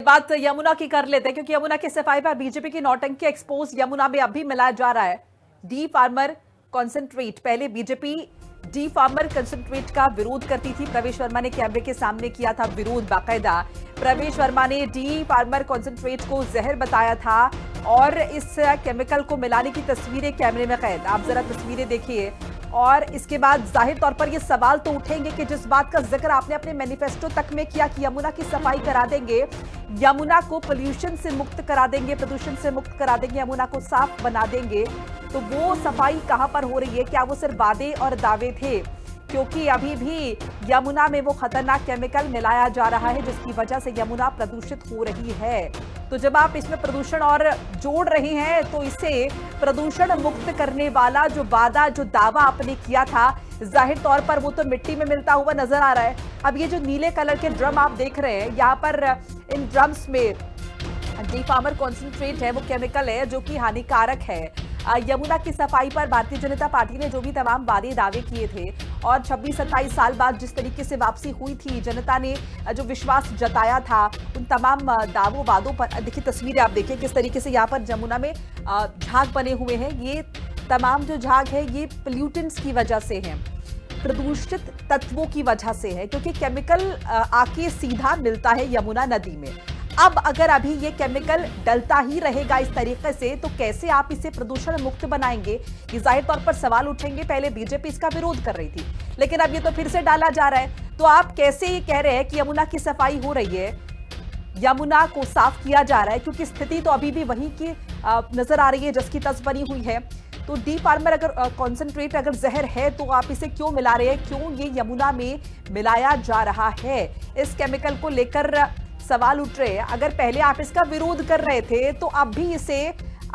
बात यमुना की कर लेते हैं, क्योंकि यमुना की सफाई पर बीजेपी की नौटंकी एक्सपोज यमुना में अब भी मिलाया जा रहा है। डी फार्मर कॉन्सेंट्रेट, पहले बीजेपी डी फार्मर कंसंट्रेट का विरोध करती थी। प्रवेश वर्मा ने कैमरे के सामने किया था विरोध बाकायदा। प्रवेश वर्मा ने डी फार्मर कॉन्सेंट्रेट को जहर बताया था और इस केमिकल को मिलाने की तस्वीरें कैमरे में कैद। आप जरा तस्वीरें देखिए। और इसके बाद जाहिर तौर पर ये सवाल तो उठेंगे कि जिस बात का जिक्र आपने अपने मैनिफेस्टो तक में किया कि यमुना की सफाई करा देंगे, यमुना को पोल्यूशन से मुक्त करा देंगे, प्रदूषण से मुक्त करा देंगे, यमुना को साफ बना देंगे, तो वो सफाई कहां पर हो रही है? क्या वो सिर्फ वादे और दावे थे? क्योंकि अभी भी यमुना में वो खतरनाक केमिकल मिलाया जा रहा है जिसकी वजह से यमुना प्रदूषित हो रही है। तो जब आप इसमें प्रदूषण और जोड़ रहे हैं तो इसे प्रदूषण मुक्त करने वाला जो वादा, जो दावा आपने किया था, जाहिर तौर पर वो तो मिट्टी में मिलता हुआ नजर आ रहा है। अब ये जो नीले कलर के ड्रम आप देख रहे हैं, यहाँ पर इन ड्रम्स में डी फार्मर कॉन्सेंट्रेट है, वो केमिकल है जो कि हानिकारक है। यमुना की सफाई पर भारतीय जनता पार्टी ने जो भी तमाम वादे दावे किए थे और 26-27 साल बाद जिस तरीके से वापसी हुई थी, जनता ने जो विश्वास जताया था, उन तमाम दावों वादों पर देखिए तस्वीरें आप देखिए किस तरीके से यहाँ पर यमुना में झाग बने हुए हैं। ये तमाम जो झाग है ये पोल्यूटेंट्स की वजह से है, प्रदूषित तत्वों की वजह से है, क्योंकि केमिकल आके सीधा मिलता है यमुना नदी में। अब अगर अभी ये केमिकल डलता ही रहेगा इस तरीके से तो कैसे आप इसे प्रदूषण मुक्त बनाएंगे? ये जाहिर तौर पर सवाल उठेंगे। पहले बीजेपी इसका विरोध कर रही थी, लेकिन अब ये तो फिर से डाला जा रहा है। तो आप कैसे ये कह रहे हैं कि यमुना की सफाई हो रही है, यमुना को साफ किया जा रहा है, क्योंकि स्थिति तो अभी भी वहीं की नजर आ रही है जिसकी तस बनी हुई है। तो डी फार्मर अगर कॉन्सेंट्रेट अगर जहर है तो आप इसे क्यों मिला रहे हैं? क्यों ये यमुना में मिलाया जा रहा है? इस केमिकल को लेकर सवाल उठ रहे हैं। अगर पहले आप इसका विरोध कर रहे थे तो अब भी इसे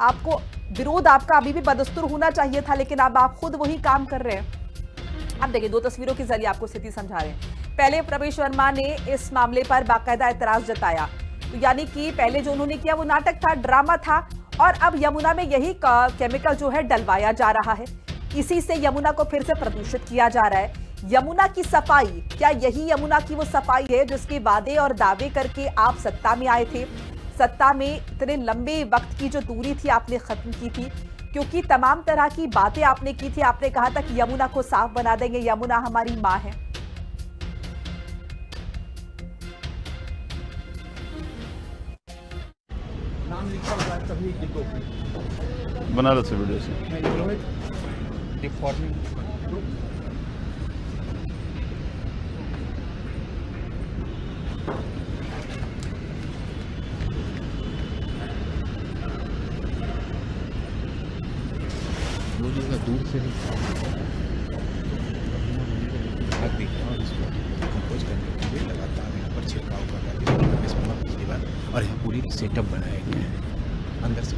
आपको विरोध आपका अभी भी बदस्तूर होना चाहिए था, लेकिन अब आप खुद वही काम कर रहे हैं। अब देखिए, दो तस्वीरों के जरिए आपको स्थिति समझा रहे हैं। पहले प्रवेश वर्मा ने इस मामले पर बाकायदा एतराज जताया, तो यानी कि पहले जो उन्होंने किया वो नाटक था, ड्रामा था, और अब यमुना में यही केमिकल जो है डलवाया जा रहा है। इसी से यमुना को फिर से प्रदूषित किया जा रहा है। यमुना की सफाई, क्या यही यमुना की वो सफाई है जिसके वादे और दावे करके आप सत्ता में आए थे? सत्ता में इतने लंबे वक्त की जो दूरी थी आपने खत्म की थी, क्योंकि तमाम तरह की बातें आपने की थी। आपने कहा था कि यमुना को साफ बना देंगे, यमुना हमारी मां है। नाम लिखा हुआ है सभी जिलों पे। बनारस से वीडियो से दूर से भाग दिख रहा और इसको कंपोज करने के लिए लगातार यहाँ पर छिड़काव कर रहा है पिछली बार, और यहाँ पूरी सेटअप बनाया गया है अंदर से।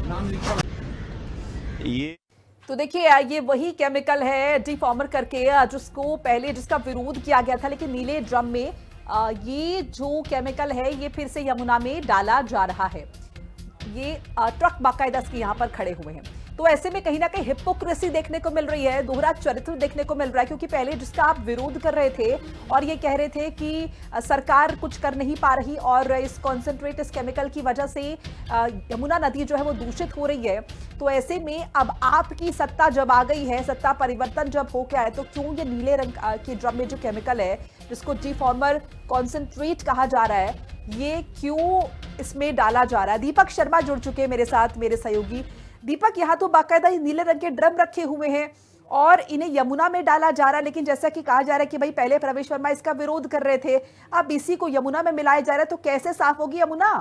नाम लिखा ये तो देखिए, ये वही केमिकल है डी फार्मर करके, जिसको पहले जिसका विरोध किया गया था, लेकिन नीले ड्रम में ये जो केमिकल है ये फिर से यमुना में डाला जा रहा है। ये ट्रक बाकायदा इसके यहाँ पर खड़े हुए हैं। तो ऐसे में कहीं ना कहीं हिपोक्रेसी देखने को मिल रही है, दोहरा चरित्र देखने को मिल रहा है, क्योंकि पहले जिसका आप विरोध कर रहे थे और ये कह रहे थे कि सरकार कुछ कर नहीं पा रही और इस कॉन्सेंट्रेट, इस केमिकल की वजह से यमुना नदी जो है वो दूषित हो रही है। तो ऐसे में अब आपकी सत्ता जब आ गई है, सत्ता परिवर्तन जब हो गया है, तो क्यों ये नीले रंग के ड्रम में जो केमिकल है जिसको डी फार्मर कॉन्सेंट्रेट कहा जा रहा है, ये क्यों इसमें डाला जा रहा है? दीपक शर्मा जुड़ चुके हैं मेरे साथ, मेरे सहयोगी। दीपक, यहाँ तो बाकायदा नीले रंग के ड्रम रखे हुए हैं और इन्हें यमुना में डाला जा रहा है, लेकिन जैसा कि कहा जा रहा है कि भाई पहले प्रवेश वर्मा इसका विरोध कर रहे थे, अब इसी को यमुना में मिलाया जा रहा है, तो कैसे साफ होगी यमुना?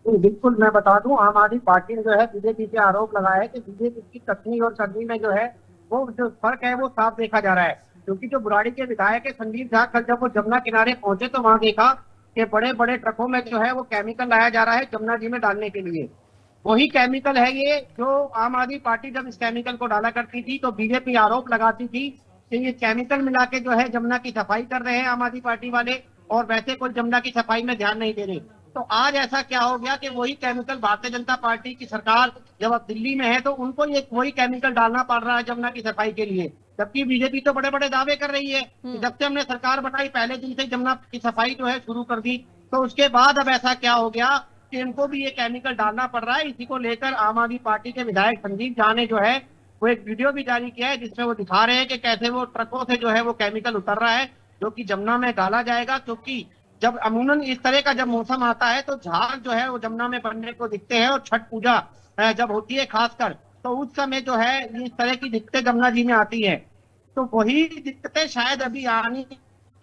बिल्कुल, मैं बता दूं, आम आदमी पार्टी ने जो है बीजेपी पे आरोप लगाया है कि बीजेपी की कथनी और करनी में जो है वो जो फर्क है वो साफ देखा जा रहा है। क्योंकि जो बुराड़ी के विधायक है संदीप झा, कल जब वो जमुना किनारे पहुंचे तो वहां देखा कि बड़े बड़े ट्रकों में जो है वो केमिकल लाया जा रहा है जमुना जी में डालने के लिए। वही केमिकल है ये जो आम आदमी पार्टी जब इस केमिकल को डाला करती थी तो बीजेपी आरोप लगाती थी कि ये केमिकल मिला के जो है जमुना की सफाई कर रहे हैं आम आदमी पार्टी वाले, और वैसे कोई जमुना की सफाई में ध्यान नहीं दे रहे। तो आज ऐसा क्या हो गया कि वही केमिकल भारतीय जनता पार्टी की सरकार जब अब दिल्ली में है तो उनको ये वही केमिकल डालना पड़ रहा है जमुना की सफाई के लिए। जबकि बीजेपी तो बड़े बड़े दावे कर रही है कि जब से हमने सरकार बनाई पहले दिन से जमुना की सफाई जो है शुरू कर दी, तो उसके बाद अब ऐसा क्या हो गया कि इनको भी ये केमिकल डालना पड़ रहा है। इसी को लेकर आम आदमी पार्टी के विधायक संजीव झा ने जो है वो एक वीडियो भी जारी किया है, जिसमें वो दिखा रहे हैं कि कैसे वो ट्रकों से जो है वो केमिकल उतर रहा है, जो कि जमुना में डाला जाएगा। क्योंकि जब अमूमन इस तरह का जब मौसम आता है तो झाग जो है वो जमुना में बनने को दिखते हैं, और छठ पूजा जब होती है खासकर, तो उस समय जो है इस तरह की दिक्कतें जमुना जी में आती है। तो वही दिक्कतें शायद अभी आनी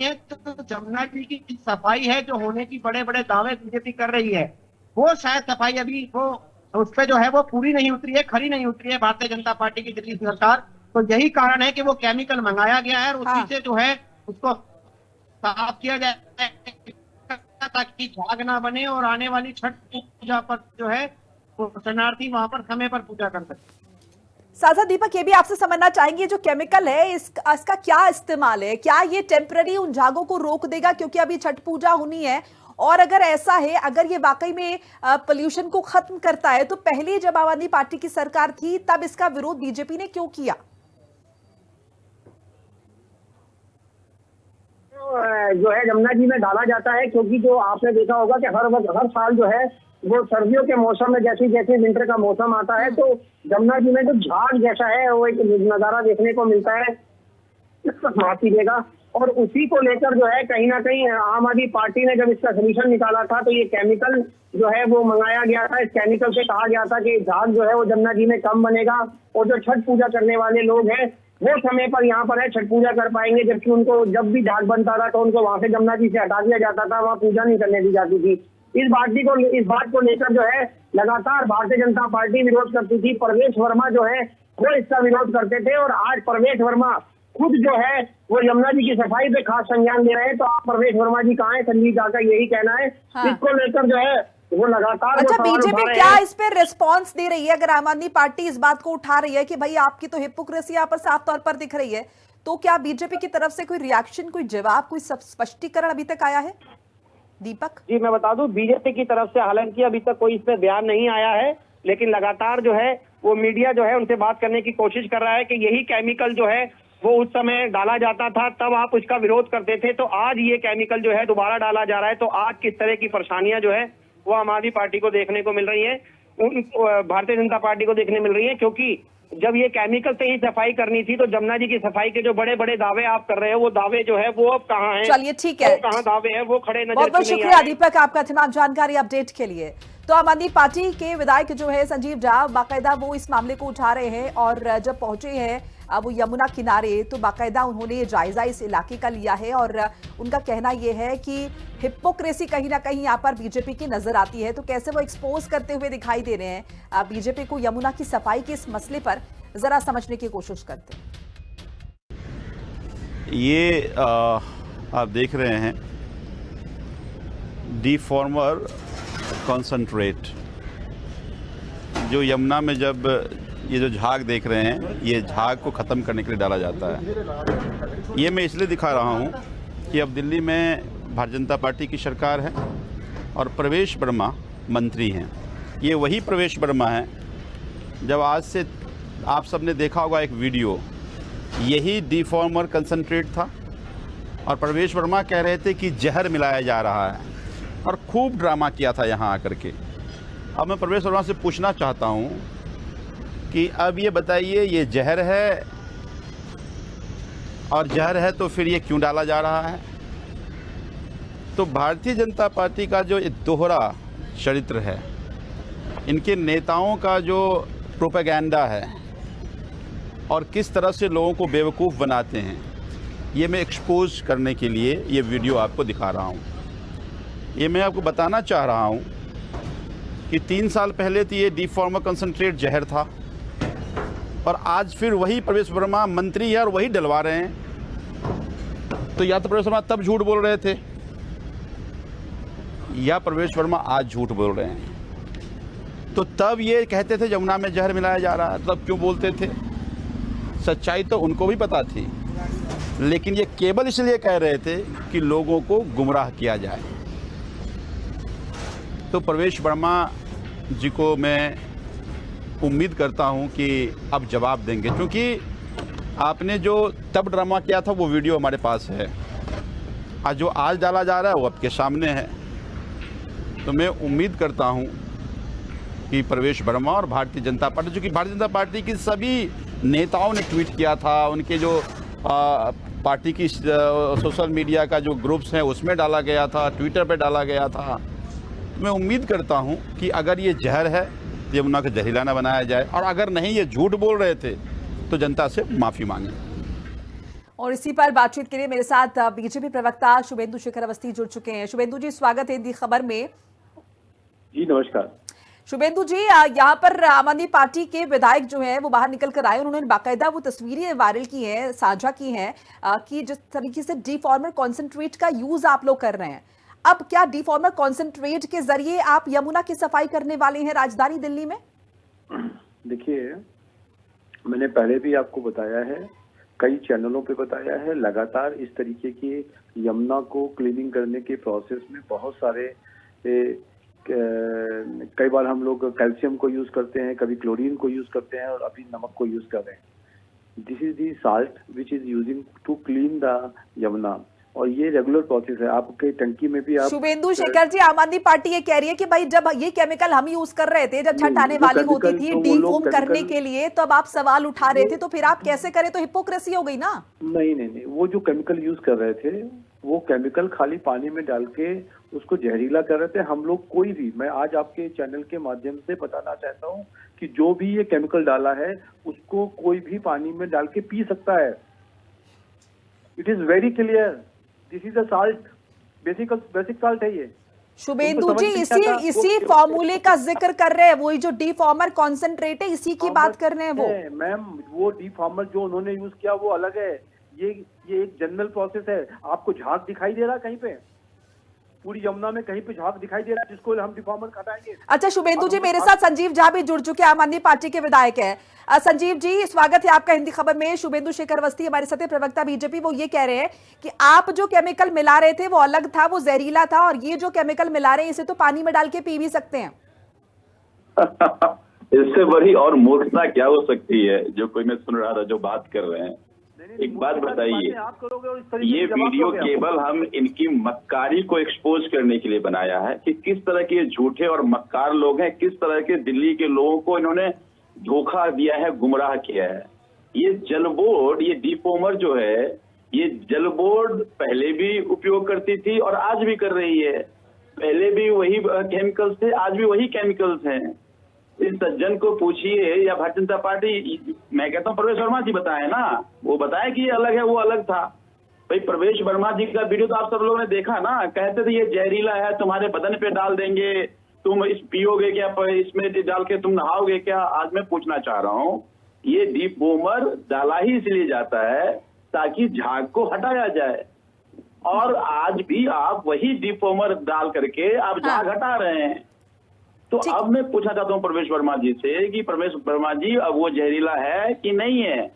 है। तो जमुना जी की सफाई है जो होने की बड़े बड़े दावे बीजेपी कर रही है, वो शायद सफाई अभी वो उस पे जो है वो पूरी नहीं उतरी है, खरी नहीं उतरी है भारतीय जनता पार्टी की दिल्ली सरकार। तो यही कारण है कि वो केमिकल मंगाया गया है और उसी से जो है उसको साफ किया जाए ताकि झाग ना बने और आने वाली छठ पूजा पर जो है वो शरणार्थी वहां पर समय पर पूजा कर सके। सांसद दीपक, ये भी आपसे समझना चाहेंगे, जो केमिकल है इसका क्या इस्तेमाल है? क्या ये टेम्पररी उन झागों को रोक देगा क्योंकि अभी छठ पूजा होनी है? और अगर ऐसा है, अगर ये वाकई में पोल्यूशन को खत्म करता है, तो पहले जब आम आदमी पार्टी की सरकार थी तब इसका विरोध बीजेपी ने क्यों किया? जो है जमुना जी में डाला जाता है क्योंकि जो आपने देखा होगा कि हर साल जो है वो सर्दियों के मौसम में जैसे जैसे विंटर का मौसम आता है तो जमुना जी में जो झाग जैसा है वो एक नजारा देखने को मिलता है, माफ कीजिएगा। और उसी को लेकर जो है कहीं ना कहीं आम आदमी पार्टी ने जब इसका सोल्यूशन निकाला था तो ये केमिकल जो है वो मंगाया गया था। इस केमिकल से कहा गया था कि झाग जो है वो जमुना जी में कम बनेगा और जो छठ पूजा करने वाले लोग हैं वो समय पर यहाँ पर है छठ पूजा कर पाएंगे, जबकि उनको जब भी झाग बनता था तो उनको वहां से जमुना जी से हटा दिया जाता था, वहाँ पूजा नहीं करने दी जाती थी। इस बात को लेकर जो है लगातार भारतीय जनता पार्टी विरोध करती थी। परवेश वर्मा जो है वो इसका विरोध करते थे और आज परवेश वर्मा खुद जो है वो यमुना जी की सफाई पे खास संज्ञान ले रहे हैं। तो आप परवेश वर्मा जी कहाँ है? संजीव झा का यही कहना है। हाँ। इसको लेकर जो है वो लगातार अच्छा, बीजेपी क्या इस पे रिस्पांस दे रही है? अगर आम आदमी पार्टी इस बात को उठा रही है कि भाई आपकी तो हिपोक्रेसी यहाँ पर साफ तौर पर दिख रही है, तो क्या बीजेपी की तरफ से कोई रिएक्शन, कोई जवाब, कोई स्पष्टीकरण अभी तक आया है? दीपक जी, मैं बता दूं बीजेपी की तरफ से हालांकि अभी तक कोई इस पे बयान नहीं आया है, लेकिन लगातार जो है वो मीडिया जो है उनसे बात करने की कोशिश कर रहा है कि यही केमिकल जो है वो उस समय डाला जाता था, तब आप उसका विरोध करते थे, तो आज ये केमिकल जो है दोबारा डाला जा रहा है। तो आज किस तरह की परेशानियां जो है वो आम आदमी पार्टी को देखने को मिल रही है, भारतीय जनता पार्टी को देखने मिल रही है। क्योंकि जब ये केमिकल से ही सफाई करनी थी तो जमुना जी की सफाई के जो बड़े बड़े दावे आप कर रहे हो वो दावे जो है वो अब कहाँ हैं? चलिए ठीक है, कहाँ दावे हैं वो खड़े नजर बहुत बहुत शुक्रिया दीपक आपका तमाम जानकारी अपडेट के लिए। तो आम आदमी पार्टी के विधायक जो है संजीव झा बाकायदा वो इस मामले को उठा रहे हैं और जब पहुंचे हैं वो यमुना किनारे तो बाकायदा उन्होंने जायजा इस इलाके का लिया है और उनका कहना यह है कि हिपोक्रेसी कहीं ना कहीं यहाँ पर बीजेपी की नजर आती है। तो कैसे वो एक्सपोज करते हुए दिखाई दे रहे हैं बीजेपी को यमुना की सफाई के इस मसले पर, जरा समझने की कोशिश करते हैं। ये आप देख रहे हैं डीफॉर्मर कॉन्सेंट्रेट, जो यमुना में जब ये जो झाग देख रहे हैं ये झाग को ख़त्म करने के लिए डाला जाता है। ये मैं इसलिए दिखा रहा हूँ कि अब दिल्ली में भारतीय जनता पार्टी की सरकार है और प्रवेश वर्मा मंत्री हैं। ये वही प्रवेश वर्मा है जब आज से आप सबने देखा होगा एक वीडियो, यही डीफॉर्मर कंसंट्रेट था और प्रवेश वर्मा कह रहे थे कि जहर मिलाया जा रहा है और खूब ड्रामा किया था यहाँ आकर के। अब मैं प्रवेश वर्मा से पूछना चाहता हूँ कि अब ये बताइए, ये जहर है और जहर है तो फिर ये क्यों डाला जा रहा है? तो भारतीय जनता पार्टी का जो दोहरा चरित्र है, इनके नेताओं का जो प्रोपेगेंडा है और किस तरह से लोगों को बेवकूफ़ बनाते हैं, ये मैं एक्सपोज करने के लिए ये वीडियो आपको दिखा रहा हूँ। ये मैं आपको बताना चाह रहा हूँ कि 3 साल पहले तो ये डीफॉर्मर कंसंट्रेट जहर था और आज फिर वही प्रवेश वर्मा मंत्री है और वही डलवा रहे हैं। तो या तो प्रवेश वर्मा तब झूठ बोल रहे थे या प्रवेश वर्मा आज झूठ बोल रहे हैं। तो तब ये कहते थे यमुना में जहर मिलाया जा रहा है, तब क्यों बोलते थे? सच्चाई तो उनको भी पता थी, लेकिन ये केवल इसलिए कह रहे थे कि लोगों को गुमराह किया जाए। तो प्रवेश वर्मा जी को मैं उम्मीद करता हूं कि अब जवाब देंगे, क्योंकि आपने जो तब ड्रामा किया था वो वीडियो हमारे पास है, और जो आज डाला जा रहा है वो आपके सामने है। तो मैं उम्मीद करता हूँ कि प्रवेश वर्मा और भारतीय जनता पार्टी, चूँकि भारतीय जनता पार्टी की सभी नेताओं ने ट्वीट किया था, उनके जो पार्टी की सोशल मीडिया का जो ग्रुप्स हैं उसमें डाला गया था, ट्विटर पे डाला गया था। मैं उम्मीद करता हूं कि अगर ये जहर है तो यमुना को जहरीला न बनाया जाए, और अगर नहीं ये झूठ बोल रहे थे तो जनता से माफ़ी मांगे। और इसी पर बातचीत के लिए मेरे साथ बीजेपी प्रवक्ता शुभेंदु शेखर अवस्थी जुड़ चुके हैं। शुभेंदु जी, स्वागत है हिंदी खबर में। जी नमस्कार। शुभेंदु जी, यहाँ पर आम आदमी पार्टी के विधायक जो हैं वो बाहर निकल कर आए, उन्होंने बाकायदा वो तस्वीरें वायरल की हैं, साझा की हैं कि जिस तरीके से डीफॉर्मर कॉन्सेंट्रेट का यूज आप लोग कर रहे हैं। अब क्या डीफॉर्मर कॉन्सेंट्रेट के जरिए आप यमुना की सफाई करने वाले हैं राजधानी दिल्ली में? देखिए, मैंने पहले भी आपको बताया है, कई चैनलों पे बताया है, लगातार इस तरीके की यमुना को क्लीनिंग करने के प्रोसेस में बहुत सारे कई बार हम लोग कैल्शियम को यूज करते हैं, कभी क्लोरीन को यूज करते हैं, और अभी नमक को यूज कर रहे हैं। This is the salt which is using to clean the Yamuna, और ये रेगुलर प्रोसेस है। आपके टंकी में भी आप शुभेंदु शेखर जी, आम आदमी पार्टी ये कह रही है कि भाई जब ये केमिकल हम यूज कर रहे थे, जब छत आने वाली होती थी डीफोम करने के लिए, तब आप सवाल उठा रहे थे, तो फिर आप कैसे करें? तो हिपोक्रेसी हो गई ना। नहीं, वो जो केमिकल यूज कर रहे थे वो केमिकल खाली पानी में डाल के उसको जहरीला कर रहे थे। हम लोग कोई भी, मैं आज आपके चैनल के माध्यम से बताना चाहता हूँ कि जो भी ये केमिकल डाला है उसको कोई भी पानी में डाल के पी सकता है। It is very clear, this is a salt, basic salt है ये। शुभेंदु जी, इसी फॉर्मूले का जिक्र कर रहे हैं, वही जो डीफॉर्मर कॉन्सेंट्रेट है, इसी की बात कर रहे हैं वो। मैम, वो डीफॉर्मर जो उन्होंने यूज किया वो अलग है, ये एक जनरल प्रोसेस है। आपको झाग दिखाई दे रहा कहीं पे? पूरी यमुना में कहीं पे झाग दिखाई दे रहा है जिसको हम डीफॉर्मर हटाएंगे? अच्छा शुभेंदु जी, मेरे साथ संजीव झा भी जुड़ चुके हैं, आम आदमी पार्टी के विधायक हैं। संजीव जी, स्वागत है आपका हिंदी खबर में। शुभेंदु शेखर अवस्थी हमारे साथ प्रवक्ता बीजेपी, वो ये कह रहे हैं कि आप जो केमिकल मिला रहे थे वो अलग था, वो जहरीला था, और ये जो केमिकल मिला रहे हैं इसे तो पानी में डाल के पी भी सकते हैं। इससे बड़ी और मूर्खता क्या हो सकती है जो कोई मैं सुन रहा था जो बात कर रहे हैं। एक बात बताइए, ये वीडियो केवल हम इनकी मक्कारी को एक्सपोज करने के लिए बनाया है कि किस तरह के झूठे और मक्कार लोग हैं, किस तरह के दिल्ली के लोगों को इन्होंने धोखा दिया है, गुमराह किया है। ये जल बोर्ड, ये डीफॉर्मर जो है, ये जल बोर्ड पहले भी उपयोग करती थी और आज भी कर रही है। पहले भी वही केमिकल्स थे, आज भी वही केमिकल्स हैं। इस सज्जन को पूछिए, या भारतीय जनता पार्टी, मैं कहता हूँ प्रवेश वर्मा जी बताए ना, वो बताए कि ये अलग है, वो अलग था। भाई प्रवेश वर्मा जी का वीडियो तो आप सब लोगों ने देखा ना, कहते थे ये जहरीला है, तुम्हारे बदन पे डाल देंगे, तुम इस पियोगे क्या, इसमें डाल के तुम नहाओगे क्या। आज मैं पूछना चाह रहा हूँ, ये डीफॉर्मर डाला ही इसलिए जाता है ताकि झाग को हटाया जाए, और आज भी आप वही डीफॉर्मर डाल करके आप झाग हटा रहे हैं। तो अब मैं पूछना चाहता हूँ प्रवेश वर्मा जी से कि प्रवेश वर्मा जी, अब वो जहरीला है कि नहीं है?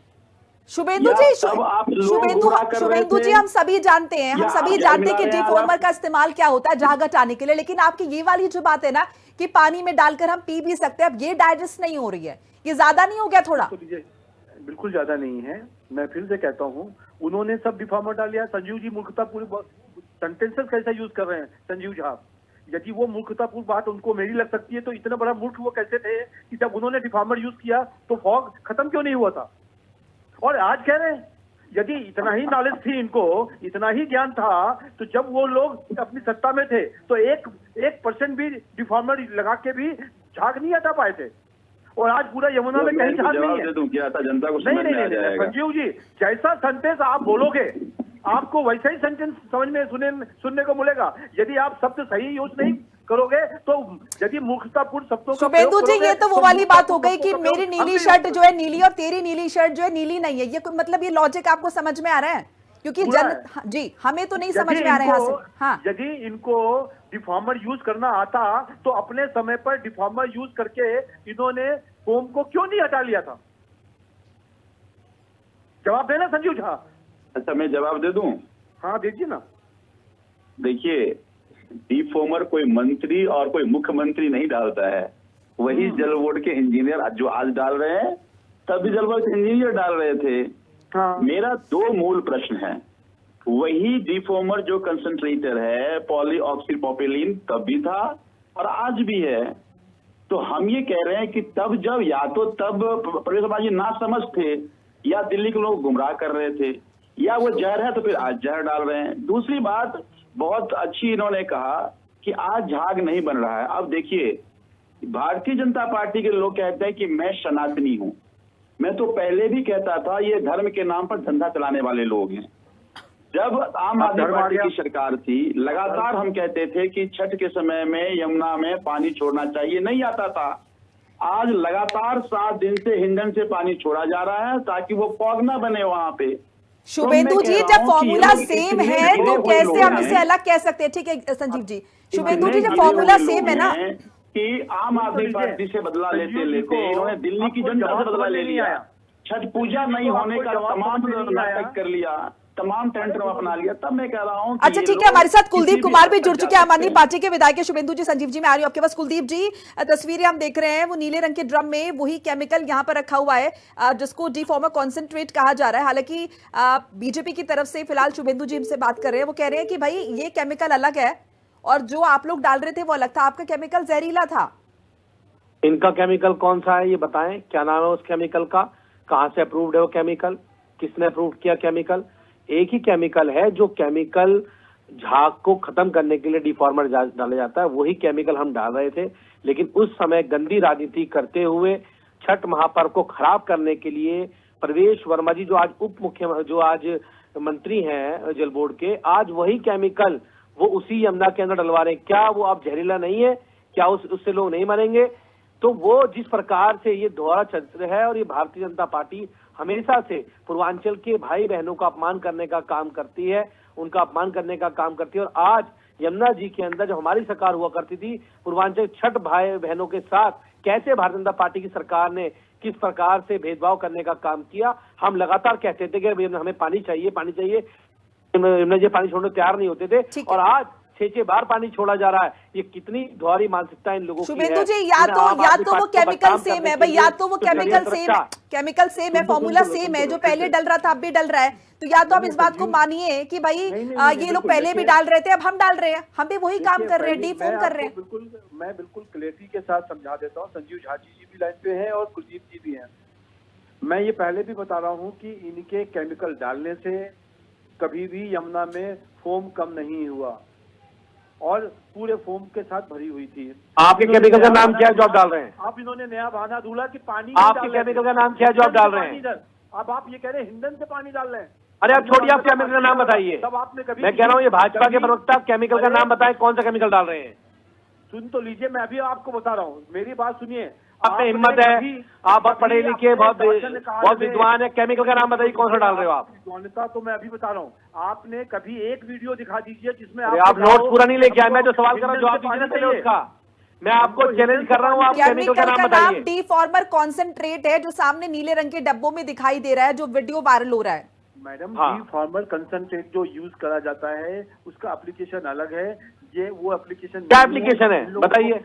शुभेंदु जी, शुभेंदु जी, हम सभी जानते हैं, कि डीफॉर्मर का इस्तेमाल क्या होता है झाग हटाने के लिए, लेकिन आपकी ये वाली जो बात है ना कि पानी में डालकर हम पी भी सकते हैं, अब ये डाइजेस्ट नहीं हो रही है, ये ज्यादा नहीं हो गया थोड़ा? बिल्कुल ज्यादा नहीं है। मैं फिर से कहता हूँ, उन्होंने सब डीफॉर्मर डाल दिया। संजीव जी मूर्खतापूर्ण सेंटेंसेस कैसे यूज कर रहे हैं संजीव झा? यदि वो मूर्खतापूर्ण बात उनको मेरी लग सकती है तो इतना बड़ा मूर्ख वो कैसे थे कि जब उन्होंने डीफॉर्मर यूज किया तो फॉग खत्म क्यों नहीं हुआ था? और आज कह रहे हैं यदि इतना ही नॉलेज थी इनको, इतना ही ज्ञान था, तो जब वो लोग अपनी सत्ता में थे तो 1% भी डीफॉर्मर लगा के भी झाग नहीं हटा पाए थे, और आज पूरा यमुना में कहीं झाग नहीं है। नहीं, संजीव जी, जैसा सेंटेंस आप बोलोगे आपको वैसा ही सेंटेंस समझ में सुनने को मिलेगा। यदि आप शब्द सही यूज नहीं करोगे तो यदि मूर्खतापूर्ण शब्दों का शुभेंदु जी, ये तो वो वाली बात हो गई कि मेरी नीली शर्ट जो है नीली और तेरी नीली शर्ट जो है नीली नहीं है। ये मतलब ये लॉजिक आपको समझ में आ रहा है? क्योंकि जी हमें तो नहीं समझ में आ रहा है। हाँ, यदि इनको डीफॉर्मर यूज करना आता तो अपने समय पर डीफॉर्मर यूज करके इन्होंने फोम को क्यों नहीं हटा लिया था? जवाब देना संजीव झा। अच्छा, मैं जवाब दे दूं? हाँ दीजिए ना। देखिए, डीफॉर्मर कोई मंत्री और कोई मुख्यमंत्री नहीं डालता है, वही जल बोर्ड के इंजीनियर जो आज डाल रहे हैं, तभी जल बोर्ड के इंजीनियर डाल रहे थे। हाँ। मेरा 2 मूल प्रश्न है। वही डिफॉर्मर जो कंसंट्रेटर है पॉलीऑक्सीप्रोपिलीन तब भी था और आज भी है। तो हम ये कह रहे हैं कि तब जब या तो तब प्रवेश वर्मा जी ना समझ थे या दिल्ली के लोग गुमराह कर रहे थे, या वो जहर है तो फिर आज जहर डाल रहे हैं। दूसरी बात बहुत अच्छी इन्होंने कहा कि आज झाग नहीं बन रहा है। अब देखिए, भारतीय जनता पार्टी के लोग कहते हैं कि मैं सनातनी हूं। मैं तो पहले भी कहता था ये धर्म के नाम पर धंधा चलाने वाले लोग हैं। जब आम आदमी पार्टी की सरकार थी, लगातार हम कहते थे कि छठ के समय में यमुना में पानी छोड़ना चाहिए, नहीं आता था। आज लगातार 7 दिन से हिंडन से पानी छोड़ा जा रहा है ताकि वो फॉग ना बने वहां पे। शुभेंदु जी, जब फॉर्मूला सेम है तो कैसे हम इसे अलग कह सकते हैं? ठीक है संजीव जी, शुभेंदु जी, जब फॉर्मूला सेम है ना कि आम आदमी पार्टी से बदला लेते इन्होंने दिल्ली की जनता से बदला ले लिया। छठ पूजा नहीं होने का तमाम नाटक कर लिया, तमाम टेंडर अपना लिया। तब मैं कह रहा हूं अच्छा ठीक है, हमारे साथ कुलदीप कुमार भी जुड़ चुके हैं, आम आदमी पार्टी के विधायक है। शुभेंदु जी, संजीव जी मैं आ रही हूं आपके पास। कुलदीप जी, तस्वीरें हम देख रहे हैं, वो नीले रंग के ड्रम में वही केमिकल यहां पर रखा हुआ है जिसको डिफॉर्मर कॉन्सेंट्रेट कहा जा रहा है। हालांकि बीजेपी की तरफ से फिलहाल शुभेंदु जी हमसे बात कर रहे हैं, वो कह रहे हैं कि भाई ये केमिकल अलग है और जो आप लोग डाल रहे थे वो अलग था, आपका केमिकल जहरीला था। इनका केमिकल कौन सा है ये बताएं, क्या नाम है उस केमिकल का, कहां से अप्रूव्ड है वो केमिकल, किसने अप्रूव किया केमिकल? एक ही केमिकल है जो केमिकल झाग को खत्म करने के लिए डिफॉर्मर डाला जाता है, वही केमिकल हम डाल रहे थे। लेकिन उस समय गंदी राजनीति करते हुए छठ महापर्व को खराब करने के लिए प्रवेश वर्मा जी जो आज जो आज मंत्री हैं जल बोर्ड के, आज वही केमिकल वो उसी यमुना के अंदर डलवा रहे हैं। क्या वो अब जहरीला नहीं है? क्या उससे लोग नहीं मरेंगे? तो वो जिस प्रकार से ये दोहरा चरित्र है, और ये भारतीय जनता पार्टी हमेशा से पूर्वांचल के भाई बहनों का अपमान करने का काम करती है, उनका अपमान करने का काम करती है। और आज यमुना जी के अंदर जब हमारी सरकार हुआ करती थी, पूर्वांचल छठ भाई बहनों के साथ कैसे भारतीय जनता पार्टी की सरकार ने किस प्रकार से भेदभाव करने का काम किया। हम लगातार कहते थे कि हमें पानी चाहिए, पानी चाहिए, यमुना जी पानी छोड़ने तैयार नहीं होते थे, और आज 6 बार पानी छोड़ा जा रहा है। ये कितनी दोहरी मानसिकता इन लोगों की है। शुभेंदु जी, या तो वो केमिकल सेम है भाई, या तो वो केमिकल सेम है, फॉर्मूला सेम है, जो पहले डल रहा था अब भी डल रहा है। तो या तो आप इस बात को मानिए कि भाई ये लोग पहले भी डाल रहे थे, अब हम डाल रहे हैं, हम भी वही काम कर रहे हैं, डीफॉर्म कर रहे हैं। मैं बिल्कुल क्लैरिटी के साथ समझा देता हूँ। संजीव झा जी भी लाइन पे हैं और कुलदीप जी भी हैं। मैं ये पहले भी बता रहा हूँ कि इनके केमिकल डालने से कभी भी यमुना में फोम कम नहीं हुआ और पूरे फोम के साथ भरी हुई थी। आपके केमिकल का नाम क्या है जो आप डाल रहे हैं? आप इन्होंने नया बहाना ढूंढा कि पानी, आपके केमिकल का नाम क्या है जो आप डाल रहे हैं? अब आप ये कह रहे हैं हिंडन से पानी डाल रहे हैं। अरे आप छोड़िए, आप केमिकल का नाम बताइए। तब आपने कभी, मैं कह रहा हूँ ये भाजपा के प्रवक्ता, आप केमिकल का नाम बताएं, कौन सा केमिकल डाल रहे हैं? सुन तो लीजिए, मैं अभी आपको बता रहा हूँ, मेरी बात सुनिए। आपने हिम्मत है, आप बहुत पढ़े लिखे, बहुत विद्वान है, केमिकल का नाम बताइए कौन सा डाल रहे हो आप? विद्वानता तो मैं अभी बता रहा हूँ। आपने कभी एक वीडियो दिखा दीजिए जिसमें आप नोट पूरा नहीं लेके आए। मैं जो सवाल कर रहा हूँ जवाब दीजिए ना पहले उसका। मैं आपको चैलेंज कर रहा हूँ, आप केमिकल का नाम बताइए। डिफॉर्मर कॉन्सेंट्रेट है जो सामने नीले रंग के डब्बों में दिखाई दे रहा है, जो वीडियो वायरल हो रहा है। मैडम, डिफॉर्मर कंसंट्रेट जो यूज करा जाता है उसका एप्लीकेशन अलग है। ये वो एप्लीकेशन क्या एप्लीकेशन है बताइए?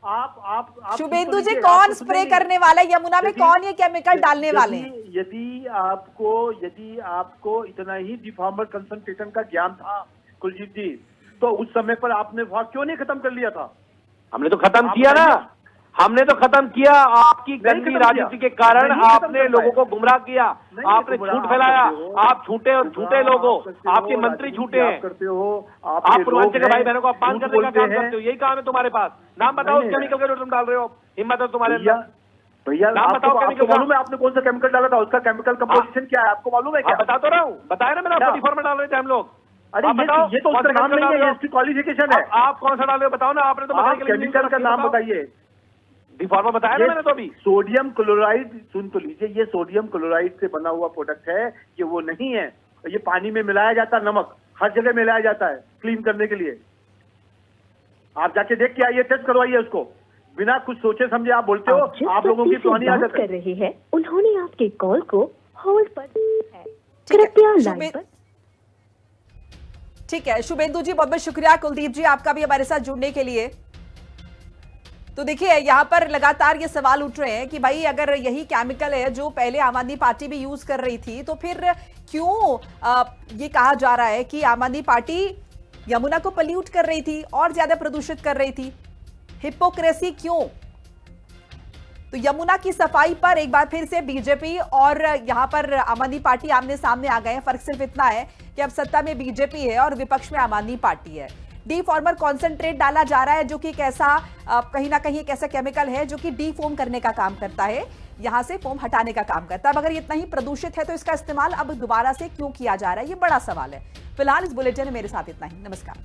आप शुभेंदु जी, कौन स्प्रे करने वाला है यमुना में, कौन ये केमिकल डालने वाले हैं? यदि आपको इतना ही डिफॉर्मर कंसंट्रेशन का ज्ञान था कुलजीत जी, तो उस समय पर आपने वहां क्यों नहीं खत्म कर लिया था? हमने तो खत्म किया ना, हमने तो खत्म किया। आपकी गंदी राजनीति के कारण आपने लोगों को गुमराह किया, आपने झूठ फैलाया। आप झूठे और झूठे लोगों, आपके मंत्री झूठे हैं, आप पूर्वांचल के भाई बहनों को अपमान करने का काम करते हो। यही काम है तुम्हारे पास। नाम बताओ उस केमिकल का जो तुम डाल रहे हो, हिम्मत है तुम्हारे अंदर? भैया नाम बताओ केमिकल का। मालूम है आपने कौन सा केमिकल डाला था? उसका केमिकल कंपोजिशन क्या है आपको मालूम है क्या? बता तो रहा हूँ, बताया ना, मैंने आपको डिफॉर्मर डाल रहे थे हम लोग। अरे ये तो उसका नाम नहीं है, इसकी क्वालिफिकेशन है। आप कौन सा डाल रहे हो बताओ ना। आपने तो केमिकल का नाम बताइए। डिफॉर्मर बताया ना मैंने तो अभी। सोडियम क्लोराइड, सुन तो लीजिए, ये सोडियम क्लोराइड से बना हुआ प्रोडक्ट है, ये वो नहीं है। ये पानी में मिलाया जाता है, नमक हर जगह मिलाया जाता है क्लीन करने के लिए। आप जाके देख के आइए, टेस्ट करवाइए उसको, बिना कुछ सोचे समझे आप बोलते हो। आप लोगों की पुरानी आदत कर रही है, उन्होंने आपके कॉल को होल्ड पर है, कृपया लाइन पर। ठीक है शुभेंदु जी, बहुत बहुत शुक्रिया। कुलदीप जी, आपका भी हमारे साथ जुड़ने के लिए। तो देखिए यहाँ पर लगातार ये सवाल उठ रहे हैं कि भाई अगर यही केमिकल है जो पहले आम आदमी पार्टी भी यूज कर रही थी तो फिर क्यों ये कहा जा रहा है कि आम आदमी पार्टी यमुना को पल्यूट कर रही थी और ज्यादा प्रदूषित कर रही थी? हिपोक्रेसी क्यों? तो यमुना की सफाई पर एक बार फिर से बीजेपी और यहां पर आम आदमी पार्टी आमने सामने आ गए हैं। फर्क सिर्फ इतना है कि अब सत्ता में बीजेपी है और विपक्ष में आम आदमी पार्टी है। डी फॉर्मर कॉन्सेंट्रेट डाला जा रहा है जो कि एक ऐसा कहीं ना कहीं एक ऐसा केमिकल है जो कि डी फोम करने का काम करता है, यहां से फोम हटाने का काम करता है। अगर ये इतना ही प्रदूषित है तो इसका इस्तेमाल अब दोबारा से क्यों किया जा रहा है, ये बड़ा सवाल है। फिलहाल इस बुलेटिन में मेरे साथ इतना ही। नमस्कार।